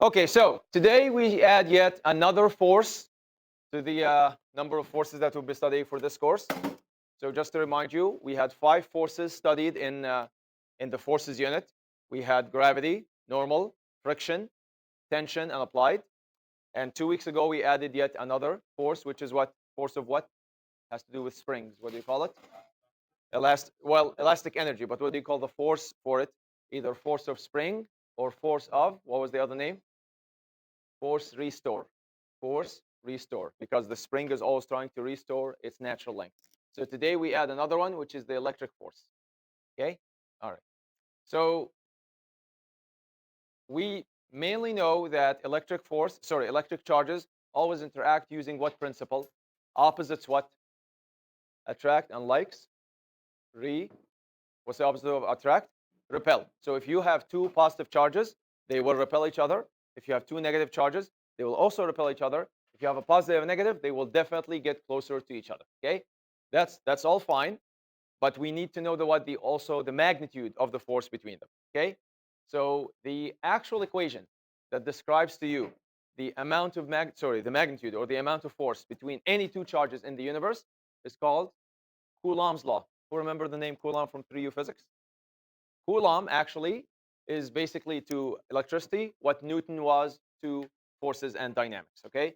Okay, so today we add yet another force to the number of forces that we'll be studying for this course. So just to remind you, we had 5 forces studied in the forces unit. We had gravity, normal, friction, tension, and applied. And 2 weeks ago, we added yet another force, which is what? Force of what? Has to do with springs. What do you call it? Elastic energy. But what do you call the force for it? Either force of spring or force of, what was the other name? Force restore. Force restore. Because the spring is always trying to restore its natural length. So today we add another one, which is the electric force. Okay? All right. So we mainly know that electric charges always interact using what principle? Opposites what? Attract, and likes what's the opposite of attract? Repel. So if you have two positive charges, they will repel each other. If you have two negative charges, they will also repel each other. If you have a positive and negative, they will definitely get closer to each other. Okay? That's all fine, but we need to know the magnitude of the force between them. Okay? So the actual equation that describes to you the magnitude or the amount of force between any two charges in the universe is called Coulomb's law. Who remember the name Coulomb from 3U physics? Coulomb actually is basically to electricity what Newton was to forces and dynamics. Okay,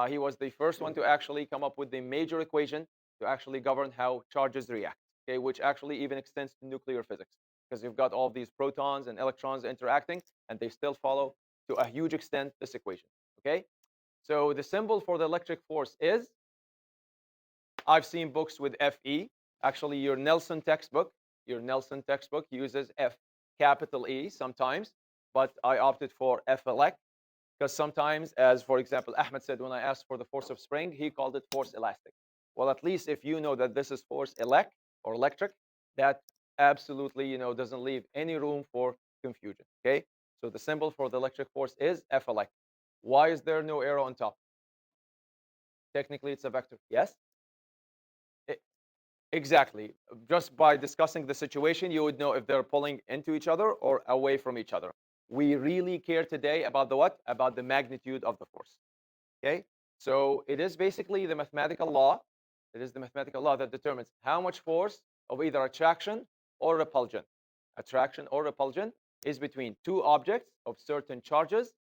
he was the first one to actually come up with the major equation to actually govern how charges react. Okay, which actually even extends to nuclear physics because you've got all these protons and electrons interacting, and they still follow to a huge extent this equation. Okay, so the symbol for the electric force is, I've seen books with Fe. Actually, your Nelson textbook uses F capital E sometimes, but I opted for F elec because sometimes, as for example, Ahmed said when I asked for the force of spring, he called it force elastic. Well, at least if you know that this is force elec or electric, that absolutely doesn't leave any room for confusion. Okay, so the symbol for the electric force is F elec. Why is there no arrow on top? Technically, it's a vector. Yes. Exactly. Just by discussing the situation, you would know if they're pulling into each other or away from each other. We really care today about the what? About the magnitude of the force. Okay? So it is basically the mathematical law. It is the mathematical law that determines how much force of either attraction or repulsion. Attraction or repulsion is between two objects of certain charges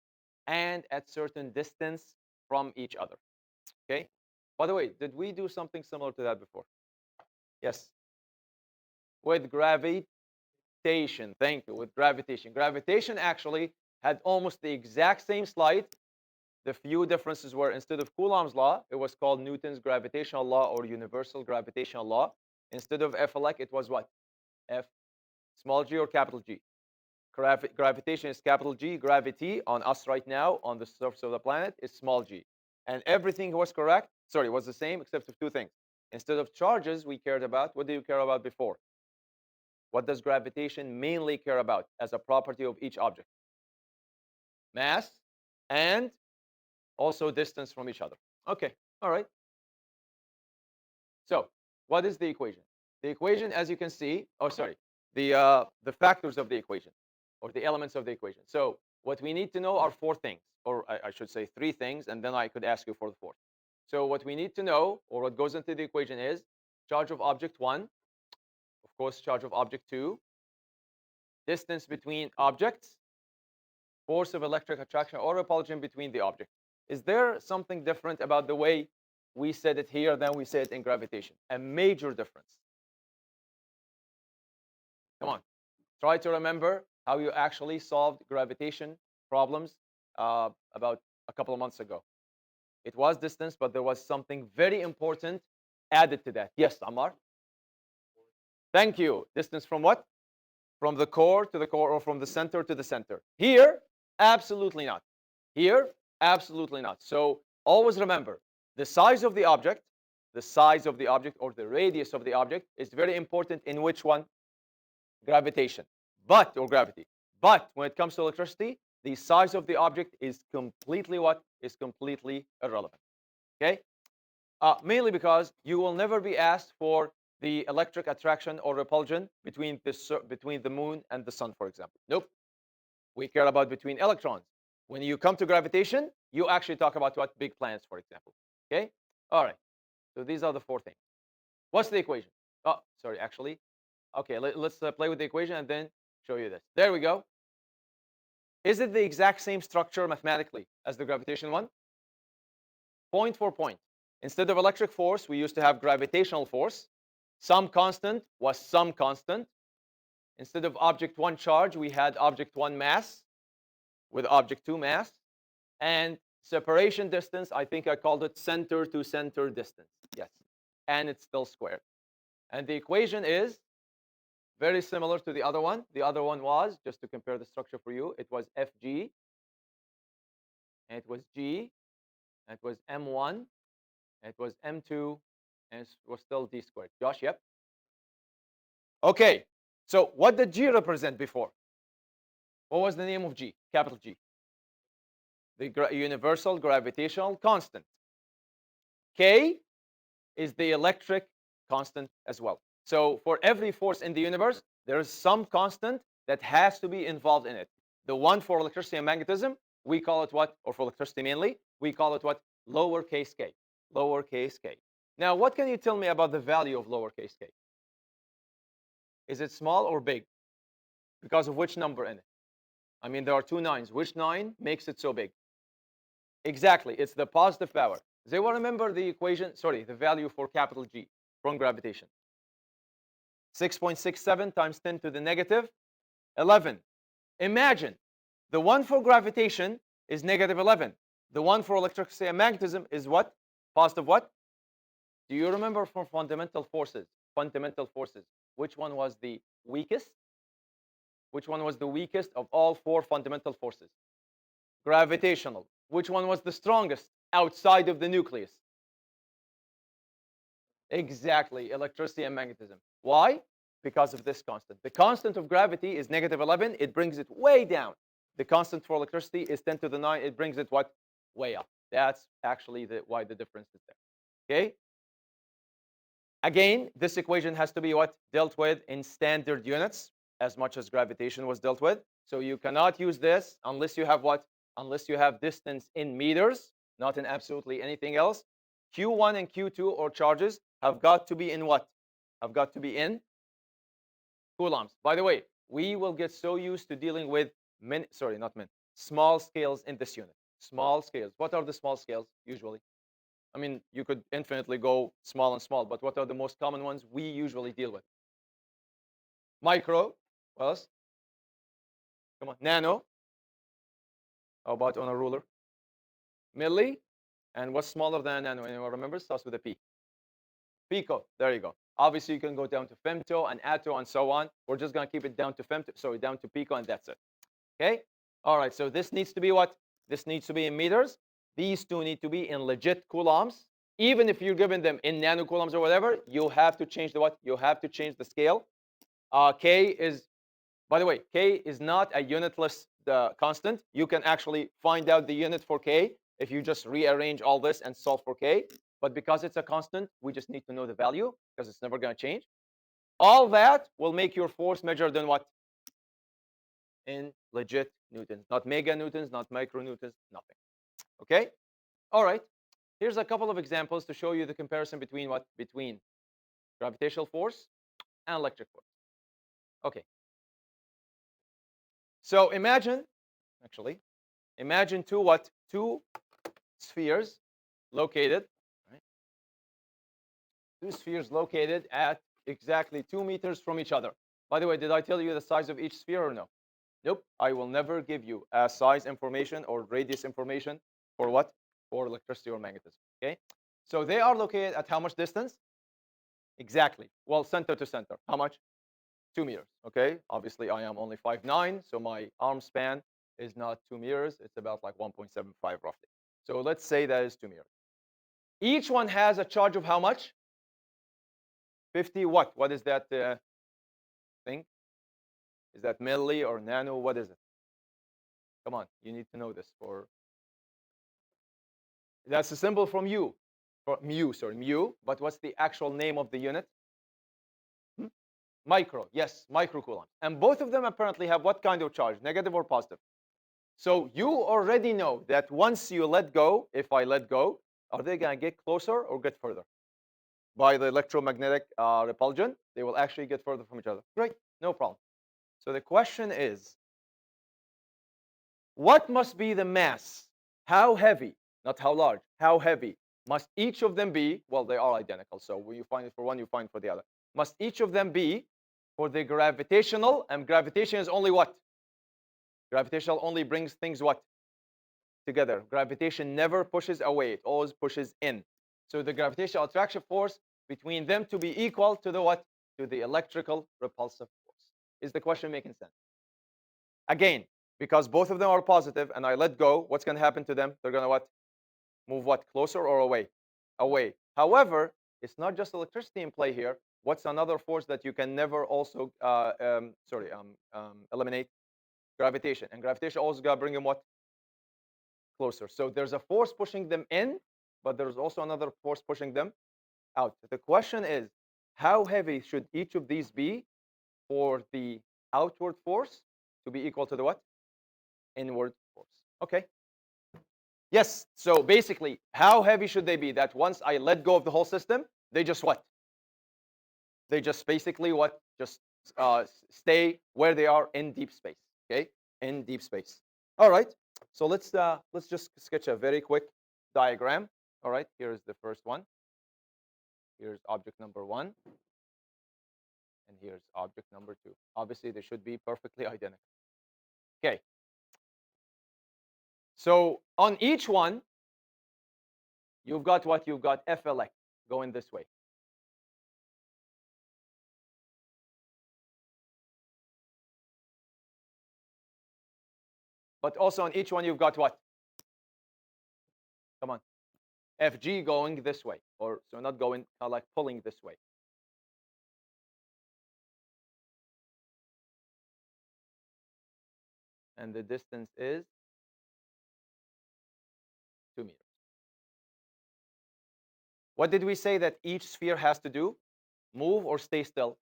and at certain distance from each other. Okay? By the way, did we do something similar to that before? Yes. With gravitation. Thank you. With gravitation. Gravitation actually had almost the exact same slide. The few differences were, instead of Coulomb's law, it was called Newton's gravitational law or universal gravitational law. Instead of F elec, it was what? F small g or capital G? Gravitation is capital G. Gravity on us right now on the surface of the planet is small g. And everything was correct. Sorry, was the same except for two things. Instead of charges, we cared about, what do you care about before? What does gravitation mainly care about as a property of each object? Mass and also distance from each other. Okay, all right. So what is the equation? The equation, as you can see, the factors of the equation or the elements of the equation. So what we need to know are four things, or I should say three things, and then I could ask you for the fourth. So what we need to know, or what goes into the equation, is charge of object 1, of course, charge of object 2, distance between objects, force of electric attraction or repulsion between the object. Is there something different about the way we said it here than we say it in gravitation? A major difference. Come on, try to remember how you actually solved gravitation problems about a couple of months ago. It was distance, but there was something very important added to that. Yes, Amar? Thank you. Distance from what? From the core to the core, or from the center to the center. Here, absolutely not. Here, absolutely not. So always remember, the size of the object, or the radius of the object is very important in which one? Gravitation, or gravity. But when it comes to electricity, the size of the object is completely what? Is completely irrelevant. Okay? Mainly because you will never be asked for the electric attraction or repulsion between the moon and the sun, for example. Nope. We care about between electrons. When you come to gravitation, you actually talk about what? Big planets, for example. Okay? All right. So these are the 4 things. What's the equation? Oh, sorry, actually. Okay, let's play with the equation and then show you this. There we go. Is it the exact same structure mathematically as the gravitation one? Point for point. Instead of electric force, we used to have gravitational force. Some constant was some constant. Instead of object 1 charge, we had object 1 mass with object 2 mass. And separation distance, I think I called it center to center distance. Yes. And it's still squared. And the equation is very similar to the other one. The other one was, just to compare the structure for you, it was Fg, and it was G, and it was M1, and it was M2, and it was still D squared. Josh, yep. Okay, so what did G represent before? What was the name of G, capital G? The universal gravitational constant. K is the electric constant as well. So for every force in the universe, there is some constant that has to be involved in it. The one for electricity and magnetism, we call it what? Or for electricity mainly, we call it what? Lowercase k. Lowercase k. Now, what can you tell me about the value of lowercase k? Is it small or big? Because of which number in it? I mean, there are 2 nines. Which 9 makes it so big? Exactly. It's the positive power. Does anyone remember the equation? Sorry, the value for capital G from gravitation. 6.67 times 10 to the negative 11. Imagine the one for gravitation is negative 11. The one for electricity and magnetism is what? Positive what? Do you remember from fundamental forces? Fundamental forces. Which one was the weakest? Which one was the weakest of all 4 fundamental forces? Gravitational. Which one was the strongest outside of the nucleus? Exactly, electricity and magnetism. Why? Because of this constant. The constant of gravity is negative 11. It brings it way down. The constant for electricity is 10 to the 9. It brings it what? Way up. That's actually why the difference is there. Okay? Again, this equation has to be what? Dealt with in standard units as much as gravitation was dealt with. So you cannot use this unless you have what? Unless you have distance in meters, not in absolutely anything else. Q1 and Q2 or charges have got to be in what? Have got to be in coulombs. By the way, we will get so used to dealing with small scales in this unit. Small scales. What are the small scales usually? I mean, you could infinitely go small and small, but what are the most common ones we usually deal with? Micro. What else? Come on. Nano. How about on a ruler? Milli. And what's smaller than nano? Anyone remember? Starts with a P. Pico. There you go. Obviously, you can go down to femto and atto and so on. We're just going to keep it down to femto, sorry, down to pico, and that's it. Okay? All right, so this needs to be what? This needs to be in meters. These two need to be in legit coulombs. Even if you're given them in nanocoulombs or whatever, you have to change the what? You have to change the scale. K is, by the way, K is not a unitless constant. You can actually find out the unit for K if you just rearrange all this and solve for K. But because it's a constant, we just need to know the value because it's never going to change. All that will make your force measured in what? In legit newtons, not mega newtons, not micronewtons, nothing. Okay? All right. Here's a couple of examples to show you the comparison between what? Between gravitational force and electric force. Okay. So imagine two what? Two spheres located, right? Two spheres located at exactly 2 meters from each other. By the way, did I tell you the size of each sphere or no? Nope. I will never give you a size information or radius information for what? For electricity or magnetism. Okay. So they are located at how much distance? Exactly. Well, center to center. How much? 2 meters. Okay. Obviously, I am only 5'9", so my arm span is not 2 meters. It's about like 1.75 roughly. So let's say that is 2 meters. Each one has a charge of how much? 50 what? What is that thing? Is that milli or nano? What is it? Come on, you need to know this. For that's a symbol from mu, for mu. Sorry, mu. But what's the actual name of the unit? Micro. Yes, microcoulombs. And both of them apparently have what kind of charge? Negative or positive? So you already know that once you let go, if I let go, are they going to get closer or get further? By the electromagnetic repulsion, they will actually get further from each other. Great, no problem. So the question is, what must be the mass? How heavy, not how large, how heavy must each of them be? Well, they are identical. So when you find it for one, you find it for the other. Must each of them be for the gravitational? And gravitation is only what? Gravitational only brings things what? Together. Gravitation never pushes away. It always pushes in. So the gravitational attraction force between them to be equal to the what? To the electrical repulsive force. Is the question making sense? Again, because both of them are positive and I let go, what's going to happen to them? They're going to what? Move what? Closer or away? Away. However, it's not just electricity in play here. What's another force that you can never also eliminate? Gravitation. And gravitation also got to bring them what? Closer. So there's a force pushing them in, but there's also another force pushing them out. The question is, how heavy should each of these be for the outward force to be equal to the what? Inward force. Okay. Yes. So basically, how heavy should they be? That once I let go of the whole system, they just what? They just basically what? Just stay where they are in deep space. Okay, in deep space. All right. So let's just sketch a very quick diagram. All right. Here's the first one. Here's object number one, and here's object number two. Obviously, they should be perfectly identical. Okay. So on each one, you've got what? You've got elec going this way. But also on each one, you've got what? Come on. Fg going this way. Or so not going, like pulling this way. And the distance is 2 meters. What did we say that each sphere has to do? Move or stay still?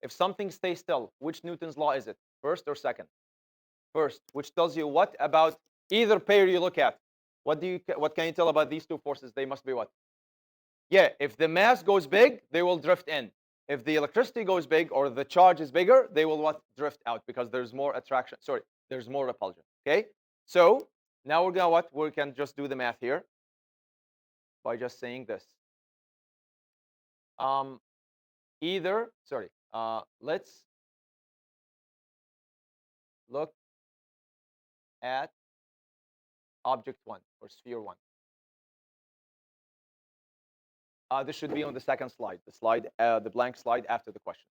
If something stays still, which Newton's law is it? First or second? First, which tells you what about either pair you look at. What can you tell about these two forces? They must be what? Yeah, if the mass goes big, they will drift in. If the electricity goes big or the charge is bigger, they will what? Drift out because there's more attraction. Sorry, there's more repulsion. Okay? So now we're gonna what? We can just do the math here by just saying this. Let's look at object one or sphere one. This should be on the second slide, the blank slide after the question.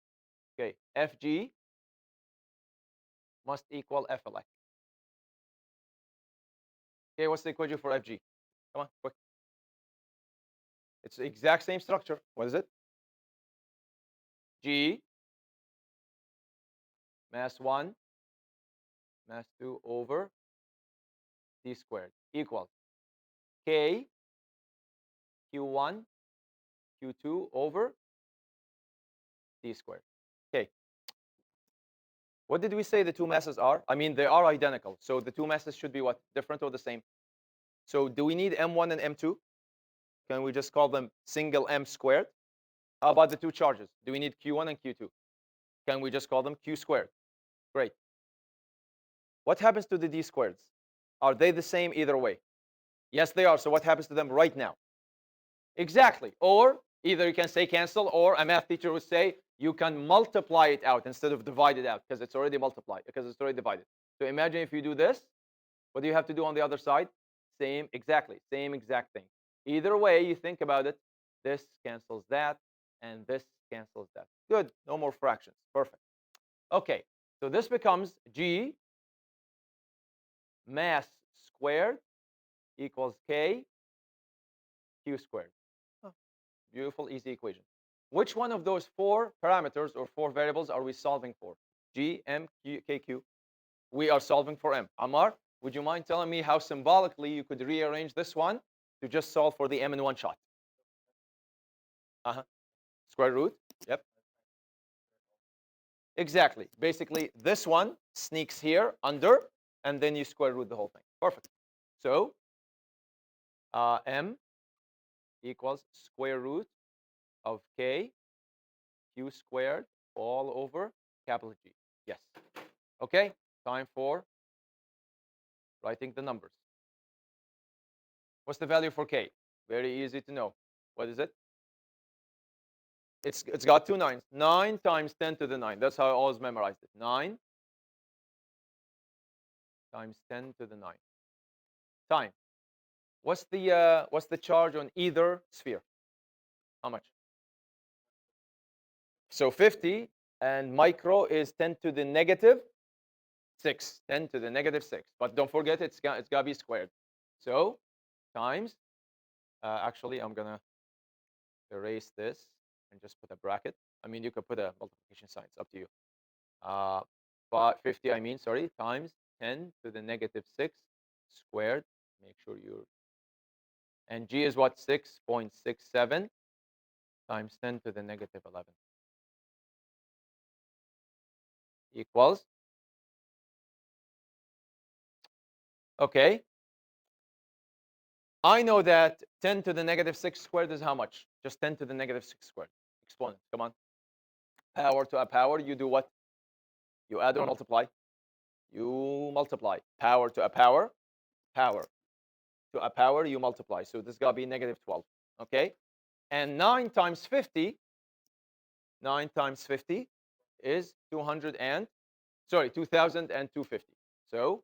Okay, Fg must equal Flec. Okay, what's the equation for Fg? Come on, quick. It's the exact same structure. What is it? G mass 1 mass 2 over d squared equals K Q1 Q2 over d squared. Okay. What did we say the two masses are? I mean, they are identical. So the two masses should be what? Different or the same? So do we need M1 and M2? Can we just call them single M squared? How about the two charges? Do we need Q1 and Q2? Can we just call them Q squared? Great. What happens to the d squareds? Are they the same either way? Yes, they are. So what happens to them right now? Exactly. Or either you can say cancel, or a math teacher would say you can multiply it out instead of divide it out because it's already multiplied, because it's already divided. So imagine if you do this, what do you have to do on the other side? Same exact thing. Either way you think about it, this cancels that, and this cancels that. Good. No more fractions. Perfect. Okay. So this becomes G mass squared equals K Q squared. Oh, beautiful, easy equation. Which one of those four parameters or four variables are we solving for? G, M, Q, K, Q. We are solving for M. Ammar, would you mind telling me how symbolically you could rearrange this one to just solve for the M in one shot? Square root. Yep. Exactly. Basically, this one sneaks here under, and then you square root the whole thing. Perfect. So m equals square root of k q squared all over capital G. Yes. Okay, time for writing the numbers. What's the value for k? Very easy to know. What is it? It's got two nines. 9 times 10 to the 9. That's how I always memorized it. 9 times 10 to the 9. Time. What's the charge on either sphere? How much? So 50, and micro is 10 to the negative 6. 10 to the negative 6. But don't forget, it's got to be squared. So times, actually, I'm going to erase this and just put a bracket. I mean, you could put a multiplication sign. It's up to you. But 50, I mean, sorry, times 10 to the negative 6 squared. Make sure you're. And G is what? 6.67 times 10 to the negative 11 equals. Okay. I know that 10 to the negative 6 squared is how much? Just 10 to the negative 6 squared. Exponent. Come on. Power to a power. You do what? You add or multiply? You multiply. Power to a power. Power to a power. You multiply. So this got to be negative 12. Okay. And 9 times 50. 9 times 50 is 200 and, sorry, 2,250. So,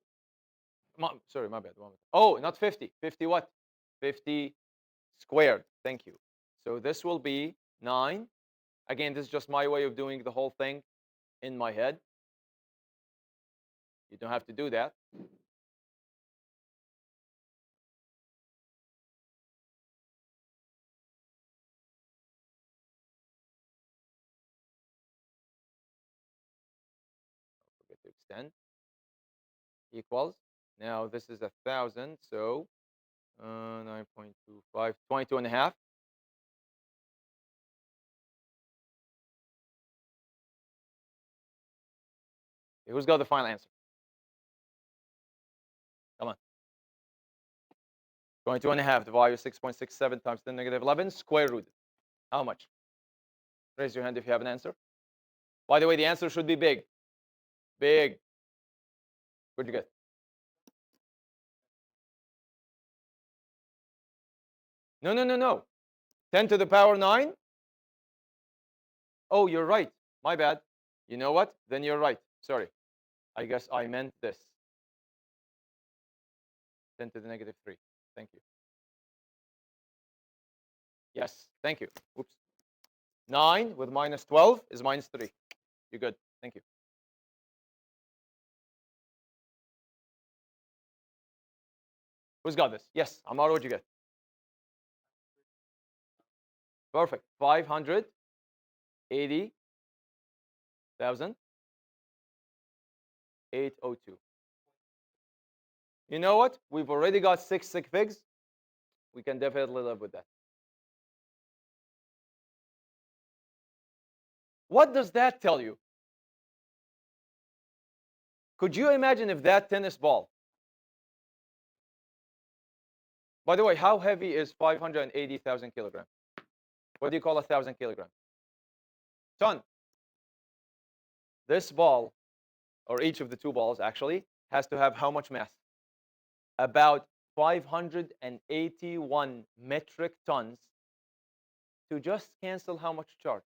sorry, my bad. Oh, not 50. 50 what? 50 squared. Thank you. So this will be 9. Again, this is just my way of doing the whole thing in my head. You don't have to do that. Don't forget to extend. Equals. Now this is 1,000. So 9.25, 22 and a half. Who's got the final answer? Come on. 22 and a half divided by 6.67 times 10 negative 11 square rooted. How much? Raise your hand if you have an answer. By the way, the answer should be big. Big. What'd you get? No, no, no, no. 10 to the power 9? Oh, you're right. My bad. You know what? Then you're right. Sorry. I guess I meant this. 10 to the negative 3. Thank you. Yes, thank you. Oops. 9 with minus 12 is minus 3. You're good. Thank you. Who's got this? Yes, Amar, what'd you get? Perfect. 580,802. You know what? We've already got 6 sig figs. We can definitely live with that. What does that tell you? Could you imagine if that tennis ball, by the way, how heavy is 580,000 kilograms? What do you call 1,000 kilograms? Ton. This ball, or each of the two balls actually, has to have how much mass? About 581 metric tons to just cancel how much charge?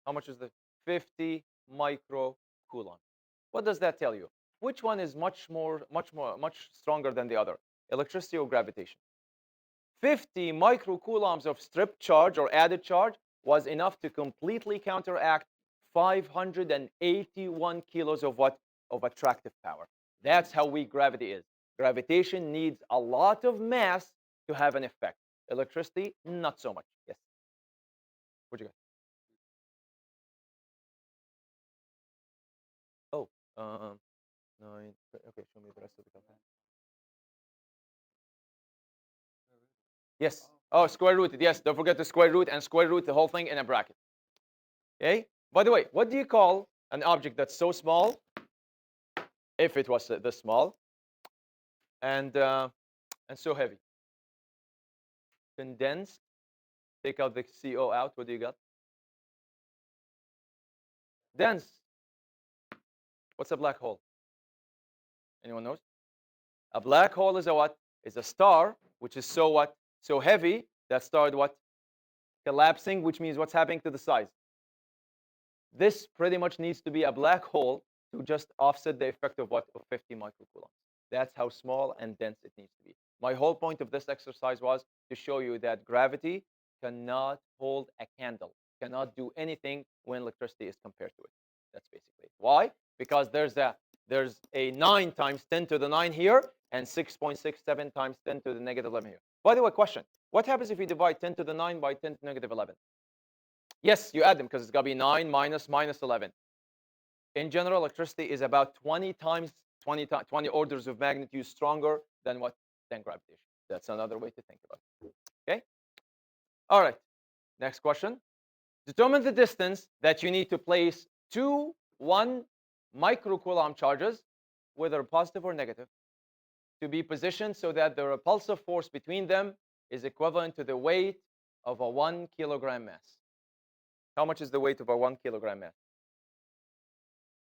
How much is the 50 microcoulomb? What does that tell you? Which one is much stronger than the other? Electricity or gravitation? 50 microcoulombs of stripped charge or added charge was enough to completely counteract 581 kilos of what? Of attractive power. That's how weak gravity is. Gravitation needs a lot of mass to have an effect. Electricity, not so much. Yes. What you got? Oh, 9. Okay, show me the rest of the calculation. Yes. Oh, square rooted. Yes, don't forget to square root and square root the whole thing in a bracket. Okay. By the way, what do you call an object that's so small if it was this small, and so heavy. Condensed. Take out the CO out. What do you got? Dense. What's a black hole? Anyone knows? A black hole is a what? Is a star which is so what? So heavy that started what? Collapsing, which means what's happening to the size? This pretty much needs to be a black hole to just offset the effect of what? Of 50 microcoulombs. That's how small and dense it needs to be. My whole point of this exercise was to show you that gravity cannot hold a candle, cannot do anything when electricity is compared to it. That's basically it. Why? Because there's a 9 times 10 to the 9 here and 6.67 times 10 to the negative 11 here. By the way, question. What happens if you divide 10 to the 9 by 10 to negative 11? Yes, you add them because it's got to be 9 minus 11. In general, electricity is about 20 times, 20 orders of magnitude stronger than what? Than gravitation. That's another way to think about it. Okay? All right. Next question. Determine the distance that you need to place two 1 microcoulomb charges, whether positive or negative, to be positioned so that the repulsive force between them is equivalent to the weight of a 1 kilogram mass. How much is the weight of a 1 kilogram mass?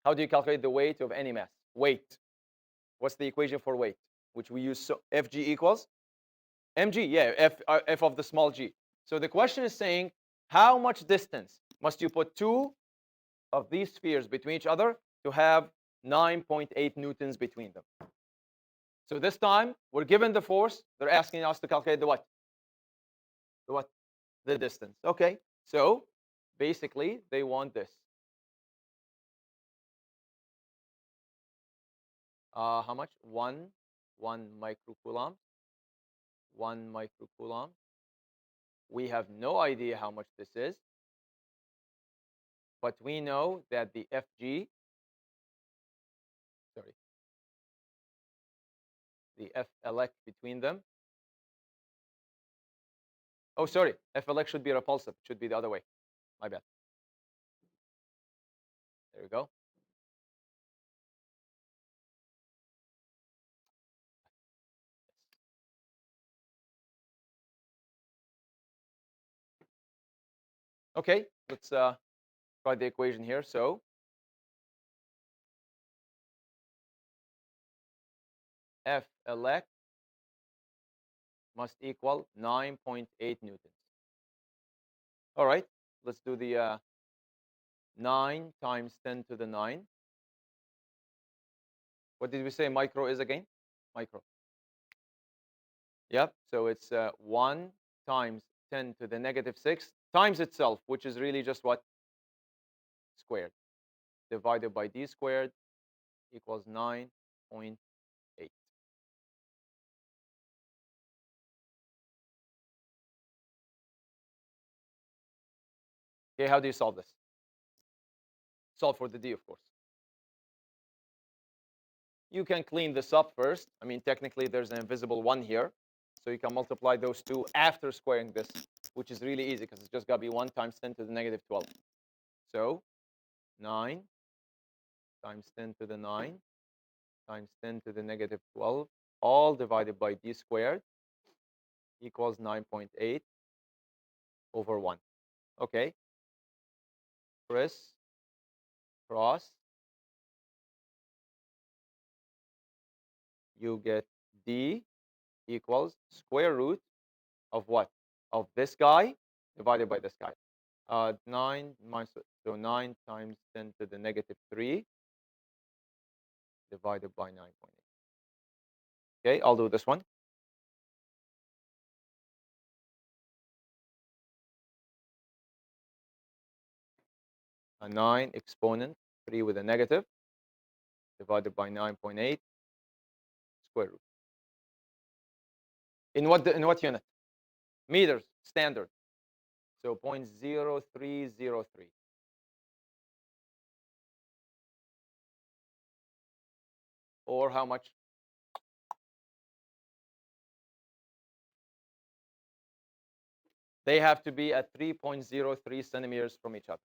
How do you calculate the weight of any mass? Weight. What's the equation for weight? Which we use, so Fg equals mg, yeah, F of the small g. So the question is saying, how much distance must you put two of these spheres between each other to have 9.8 newtons between them? So this time, we're given the force. They're asking us to calculate the what? The what? The distance. Okay, so basically, they want this. How much? 1 microcoulomb. 1 microcoulomb. We have no idea how much this is, but we know that the Fg, sorry, the F elec between them. Oh, sorry, F elec should be repulsive. It should be the other way. My bad. There we go. Okay, let's try the equation here. So F elec must equal 9.8 newtons. All right, let's do the 9 times 10 to the 9. What did we say micro is again? Micro. Yep, so it's 1 times 10 to the negative 6 times itself, which is really just what? Squared. Divided by d squared equals 9.8. Okay, how do you solve this? Solve for the d, of course. You can clean this up first. I mean, technically, there's an invisible 1 here. So you can multiply those two after squaring this, which is really easy because it's just got to be 1 times 10 to the negative 12. So 9 times 10 to the 9 times 10 to the negative 12, all divided by d squared equals 9.8 over 1. Okay. Cross. You get d equals square root of what? Of this guy divided by this guy. 9 minus, so 9 times 10 to the negative 3 divided by 9.8. Okay, I'll do this one. A 9 exponent, 3 with a negative, divided by 9.8 square root. In what unit? Meters, standard. So 0.0303. Or how much? They have to be at 3.03 centimeters from each other.